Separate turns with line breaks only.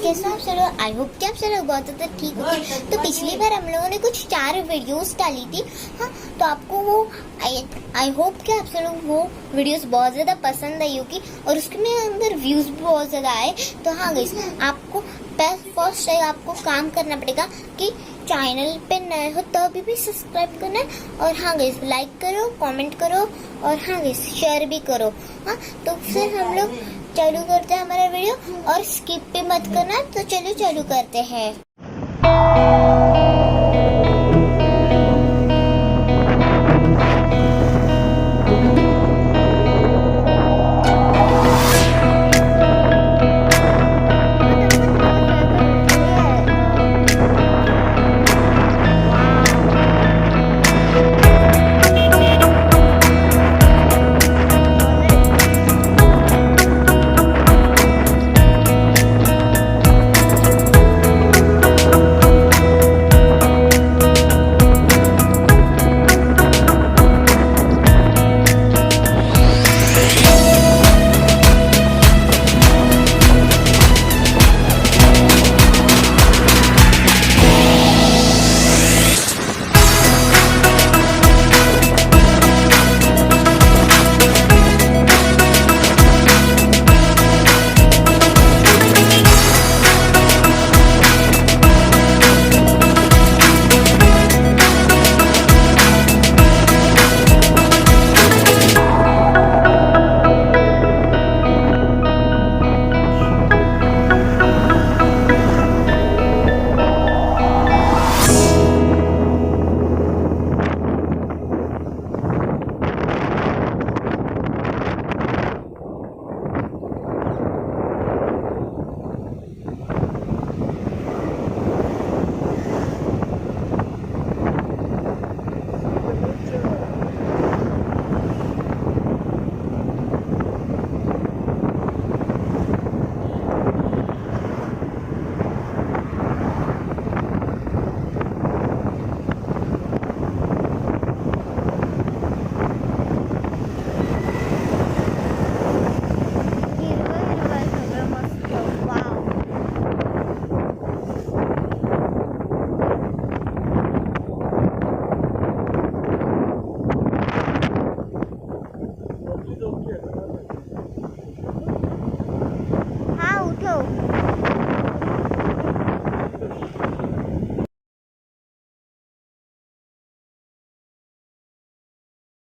कैसे आप सब लोग? आई होप कि आप सब लोग बहुत ज़्यादा ठीक होंगे। तो पिछली बार हम लोगों ने कुछ 4 वीडियोस डाली थी। हाँ, तो आपको वो आई होप कि आप सब लोग वो वीडियोस बहुत ज़्यादा पसंद आई होगी और उसके में अंदर व्यूज़ भी बहुत ज़्यादा आए। तो हाँ गाइस, आपको फर्स्ट आपको काम करना पड़ेगा कि चैनल पे नए हो तो अभी भी सब्सक्राइब करना है। और हाँ गाइस, लाइक करो, कमेंट करो और हाँ गाइस, शेयर भी करो। हाँ, तो फिर हम लोग चालू करते हैं हमारा वीडियो और स्किप भी मत करना। तो चलो चालू करते हैं।